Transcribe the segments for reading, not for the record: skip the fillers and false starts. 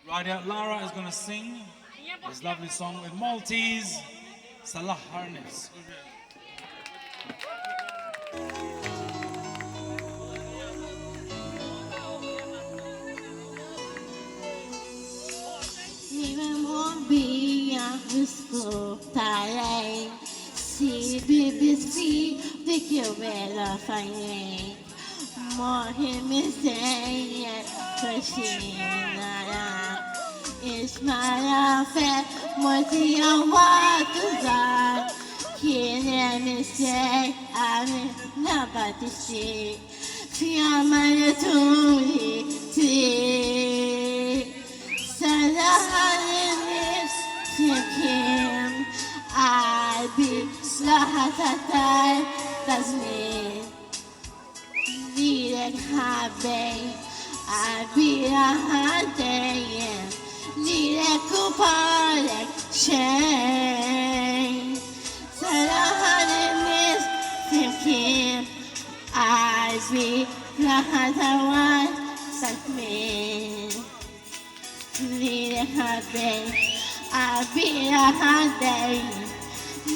Right out, Lara is going to sing this lovely song with Maltese Salah Harness. Ascoltare, sì, BBC, di che bella fai, morre mi sei, cucina, ismara fe, molti amati, che ne mi sei, a me, la battisti, fiamma le tue, Salahanis Kim Abi Lahatatai Tasmin Lirek Habe Abi Lahatayen Lirek Kupalek Shay Salahanis Kim Abi Lahatawan Tasmin Lire habe, abira hade,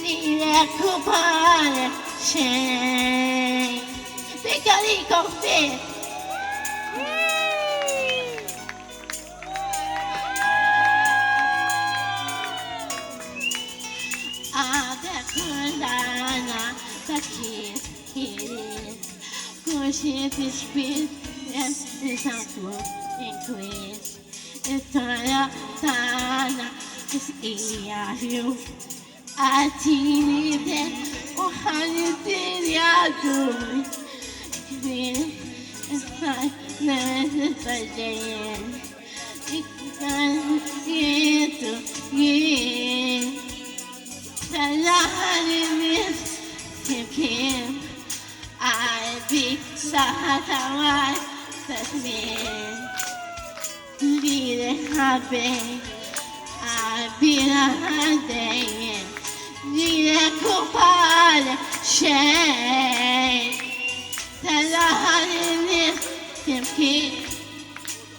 lire kupare shen. Bigari kofi. Ade kundana, takis kiris, kushit spit, and the sound increase. Tana, Tana, is Iyahu. Atini, oh, honey, did ya do it? It's not necessary. It can't get to get. Salahanis, Kim, I be Sahatawan, that's me. Lire habe, abira hade, lire kupale shay. Salahanin timki,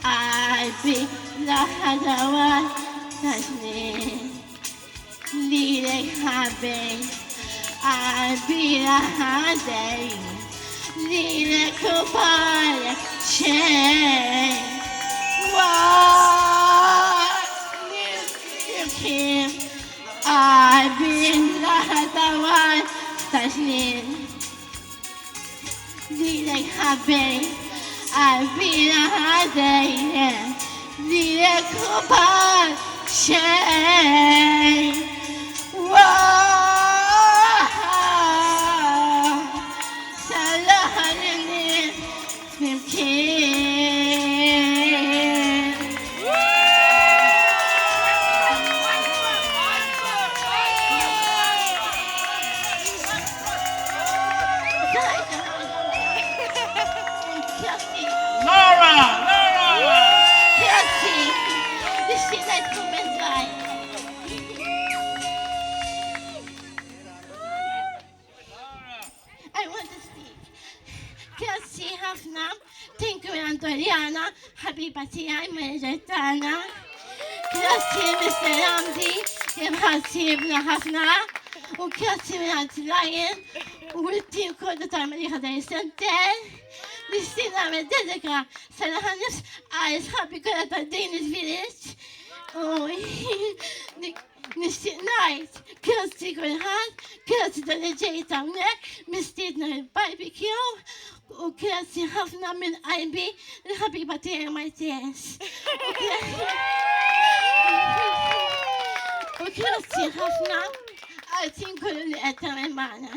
abi lahadawan tasne. Lire habe, abira hade, lire kupale shay. Kim, I've been the one tasnin. Lile habe, I've been a day, lile kupal shay. Salahanin, Kim. حبيبتي عمي جيتانا كراسي مستر رمزي يبحثي ابن حفنا وكراسي من عتلاين ولدي كل تعملي هذا سنتين لسينا من دذكرة سنها نفس عايز حبي كل تدين الفيليج نشتي نايت كراسي كل هاد كراسي دلجي تاونك مستيدنا الباربيكيو وكراسي حفنا من قلبي لحبيبتي مايتيس وكراسي حفنا عارفين كل اللي أتعمل معنا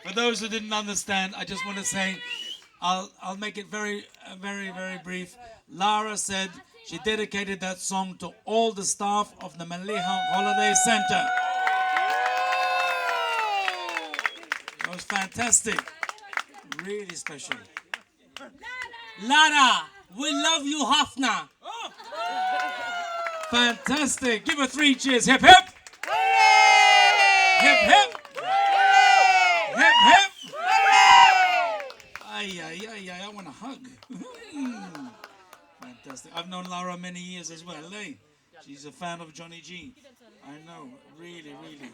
For those who didn't understand, I just want to say, I'll make it very brief. Lara said she dedicated that song to all the staff of the Maliha Holiday Center. It was fantastic. Really special. Lara, we love you, Hafna. Fantastic. Give her 3 cheers. Hip, hip. hug. Fantastic. I've known Lara many years as well, eh? She's a fan of Johnny G. I know, really, really.